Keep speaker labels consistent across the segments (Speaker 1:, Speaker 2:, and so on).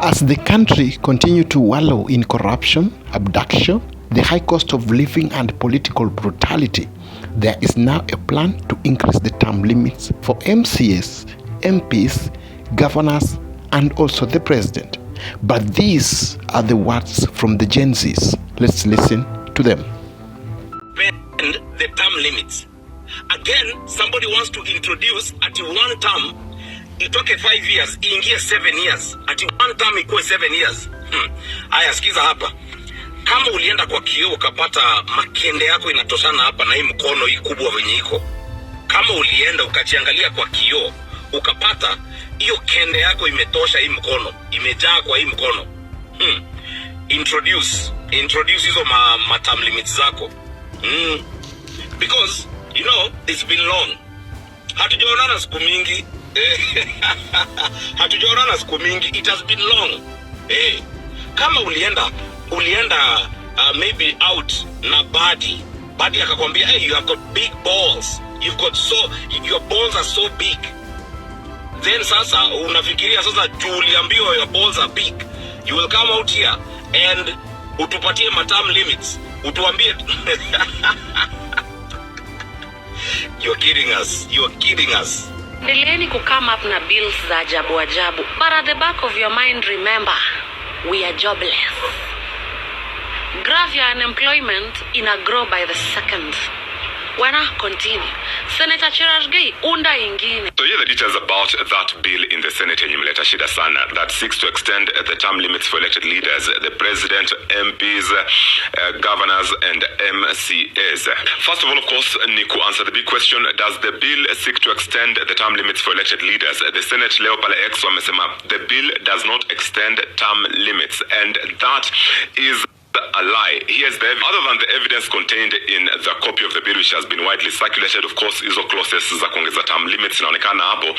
Speaker 1: As the country continues to wallow in corruption, abduction, the high cost of living and political brutality, there is now a plan to increase the term limits for MCAs, MPs, governors, and also the president. But these are the words from the genzs. Let's listen to them.
Speaker 2: And the term limits. Again, somebody wants to introduce at one term, it took 5 years, ingia 7 years. At one term ikuwe 7 years. Aya, sikiza hapa. Kama ulienda kwa kioo ukapata makende yako inatoshana hapa na hii mkono hii kubwa venye iko. Kama ulienda ukajiangalia kwa kioo ukapata hiyo kende yako imetosha hii mkono, imejaa kwa hii mkono. Introduce hizo term limits zako. Because you know it's been long. Hatujaonana siku mingi. Hatujaonana siku mingi. It has been long. Kama ulienda maybe out na body akakwambia, hey, you have got big balls, your balls are so big, then sasa unafikiria sasa uliambiwa your balls are big, you will come out here and utupatie term limits, utuambie you're kidding us.
Speaker 3: Endeleeni ku come up na bills za ajabu, but at the back of your mind remember, we are jobless. Graph your unemployment grow by the second. Wanna continue. Senator Cherargei, unda ingine.
Speaker 4: So here are the details about that bill in the Senate Nyumleta Shida Sana that seeks to extend the term limits for elected leaders, the president, MPs, governors, and MCAs. First of all, of course, Niku, answer the big question, does the bill seek to extend the term limits for elected leaders? The Senate Leo Pale X wamesema the bill does not extend term limits, and that is a lie. Here's the other than the evidence contained in the copy of the bill, which has been widely circulated. Of course, hizo clauses za kuongeza term limits inaonekana hapo.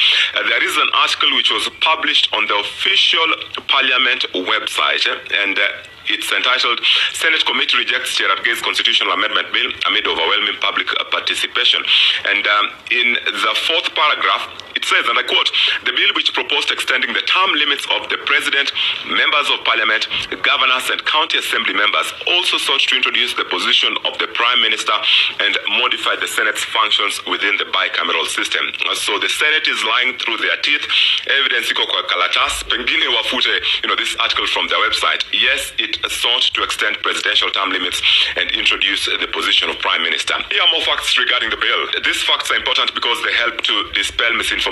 Speaker 4: There is an article which was published on the official parliament website, and it's entitled Senate Committee Rejects Cherargei's Constitutional Amendment Bill amid overwhelming public participation. And in the fourth paragraph, it says, and I quote, the bill which proposed extending the term limits of the president, members of parliament, governors, and county assembly members also sought to introduce the position of the prime minister and modify the Senate's functions within the bicameral system. So the Senate is lying through their teeth. Evidence iko kwa kalatas. Pengine wafute, this article from their website. Yes, it sought to extend presidential term limits and introduce the position of prime minister. Here are more facts regarding the bill. These facts are important because they help to dispel misinformation.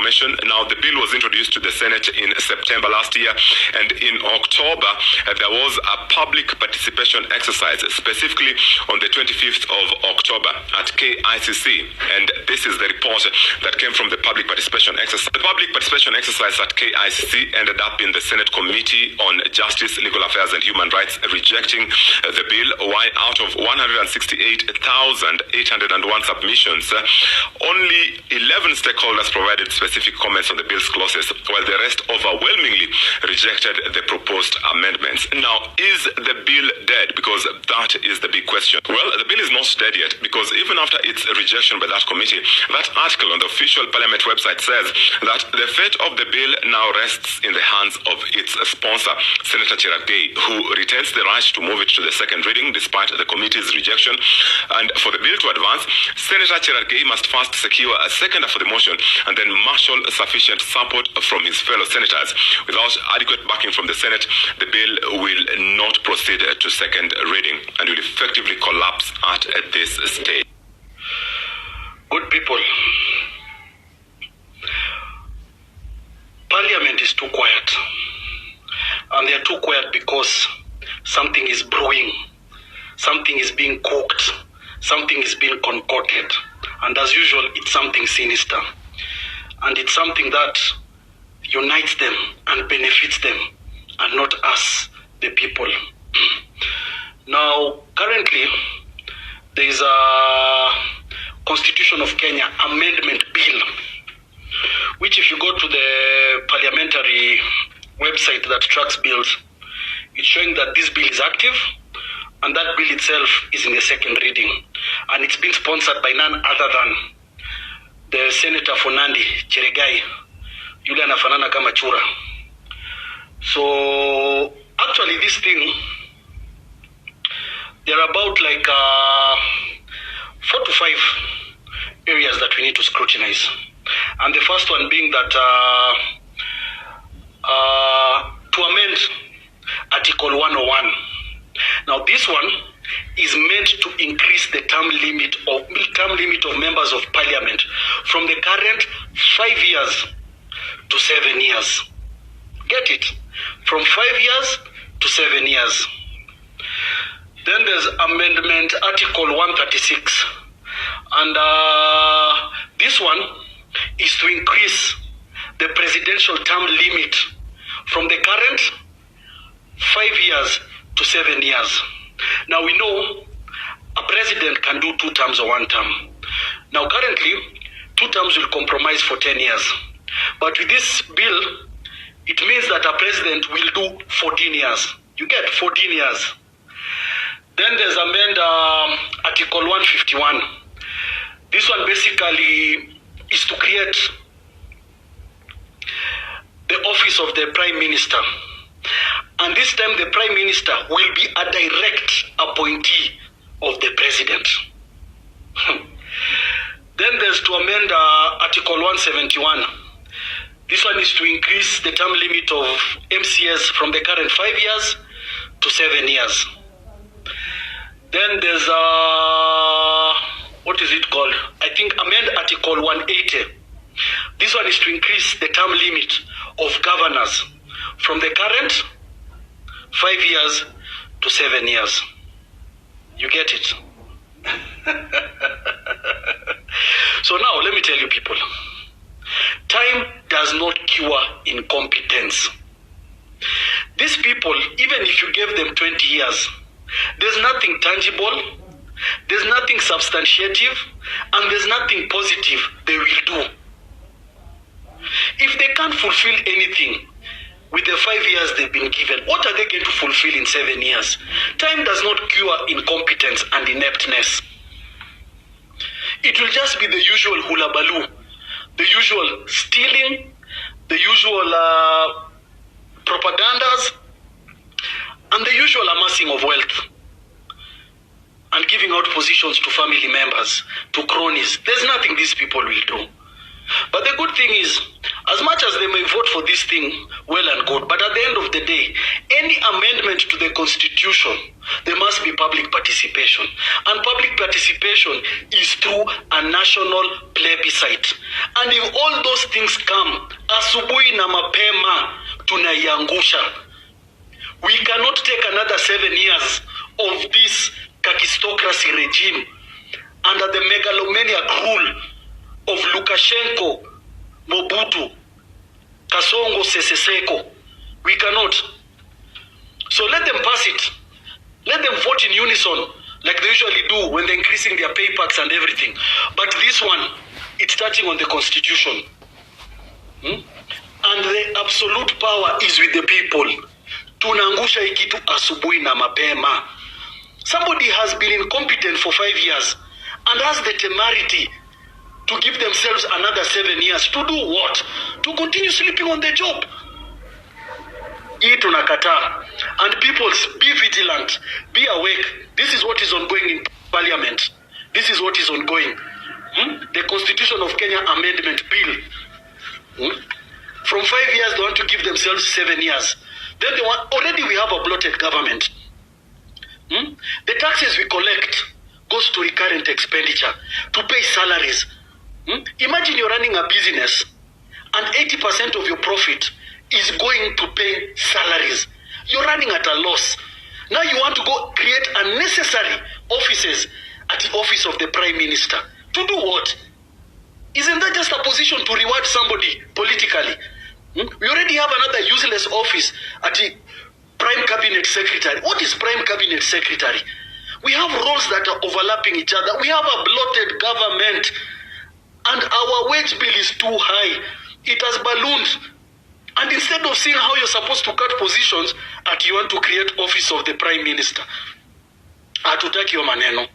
Speaker 4: Now, the bill was introduced to the Senate in September last year, and in October, there was a public participation exercise, specifically on the 25th of October at KICC. And this is the report that came from the public participation exercise. The public participation exercise at KICC ended up in the Senate Committee on Justice, Legal Affairs, and Human Rights rejecting the bill, while out of 168,801 submissions, only 11 stakeholders provided specific comments on the bill's clauses, while the rest overwhelmingly rejected the proposed amendments. Now, is the bill dead? Because that is the big question. Well, the bill is not dead yet, because even after its rejection by that committee, that article on the official parliament website says that the fate of the bill now rests in the hands of its sponsor, Senator Cherargei, who retains the right to move it to the second reading despite the committee's rejection. And for the bill to advance, Senator Cherargei must first secure a seconder for the motion and then marshal sufficient support from his fellow senators. Without adequate backing from the Senate, the bill will not proceed to second reading and will effectively collapse at this stage.
Speaker 5: Good people, Parliament is too quiet, and they are too quiet because something is brewing, something is being cooked, something is being concocted, and as usual, it's something sinister, and it's something that unites them and benefits them, and not us, the people. Now, currently, there is a Constitution of Kenya Amendment Bill, which if you go to the parliamentary website that tracks bills, it's showing that this bill is active, and that bill itself is in the second reading, and it's been sponsored by none other than the Senator for Nandi, Cherargei, yule anafanana kama chura. So this thing, there are about like 4 to 5 areas that we need to scrutinize. And the first one being that to amend Article 101. Now this one is meant to increase the term limit of members of parliament from the current 5 years to 7 years. Get it? From 5 years to 7 years. Then there's Amendment Article 136. And this one is to increase the presidential term limit from the current 5 years to 7 years. Now we know a president can do 2 terms or 1 term. Now currently, 2 terms will compromise for 10 years. But with this bill, it means that a president will do 14 years. You get 14 years. Then there's Article 151. This one basically is to create the office of the Prime Minister. And this time the Prime Minister will be a direct appointee of the President. Then there's to amend Article 171. This one is to increase the term limit of MCS from the current 5 years to 7 years. Then there's what is it called? I think amend Article 180. This one is to increase the term limit of governors from the current 5 years to 7 years. You get it? So now let me tell you people, time does not cure incompetence. These people, even if you gave them 20 years, there's nothing tangible, there's nothing substantiative, and there's nothing positive they will do. If they can't fulfill anything with the 5 years they've been given, what are they going to fulfill in 7 years? Time does not cure incompetence and ineptness. It will just be the usual hula baloo, the usual stealing, the usual propagandas, and the usual amassing of wealth and giving out positions to family members, to cronies. There's nothing these people will do. But the good thing is, as much as they may vote for this thing, well and good, but at the end of the day, any amendment to the constitution, there must be public participation. And public participation is through a national plebiscite. And if all those things come, asubuhi na mapema tunaiangusha. We cannot take another 7 years of this kakistocracy regime under the megalomaniac rule of Lukashenko, Mobutu, Kasongo, Seseseko. We cannot. So let them pass it. Let them vote in unison like they usually do when they're increasing their pay packs and everything. But this one, it's touching on the constitution. And the absolute power is with the people. Tunangusha ikitu asubuhi na mapema. Somebody has been incompetent for 5 years and has the temerity to give themselves another 7 years. To do what? To continue sleeping on the job. Hii tunakataa. And people, be vigilant. Be awake. This is what is ongoing in parliament. This is what is ongoing. The Constitution of Kenya Amendment Bill. From 5 years, they want to give themselves 7 years. Then they want, already we have a bloated government. The taxes we collect goes to recurrent expenditure, to pay salaries. Imagine you're running a business and 80% of your profit is going to pay salaries. You're running at a loss. Now you want to go create unnecessary offices at the office of the Prime Minister. To do what? Isn't that just a position to reward somebody politically? We already have another useless office at the Prime Cabinet Secretary. What is Prime Cabinet Secretary? We have roles that are overlapping each other. We have a bloated government. And our wage bill is too high. It has ballooned. And instead of seeing how you're supposed to cut positions, you want to create office of the Prime Minister. Hatutaki maneno.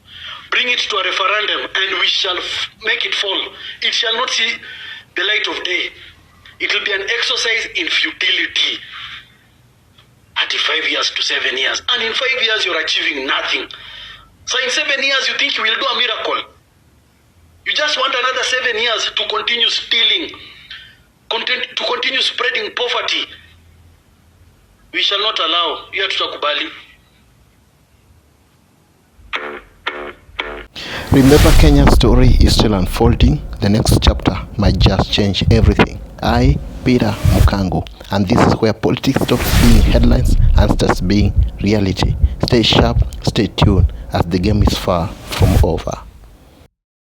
Speaker 5: Bring it to a referendum and we shall make it fall. It shall not see the light of day. It will be an exercise in futility. 5 years to 7 years. And in 5 years, you're achieving nothing. So in 7 years, you think you will do a miracle. You just want another 7 years to continue stealing, to continue spreading poverty. We shall not allow. Hiyo tutakubali.
Speaker 1: Remember, Kenya's story is still unfolding. The next chapter might just change everything. I, Peter Mukango, and this is where politics stops being headlines and starts being reality. Stay sharp, stay tuned, as the game is far from over.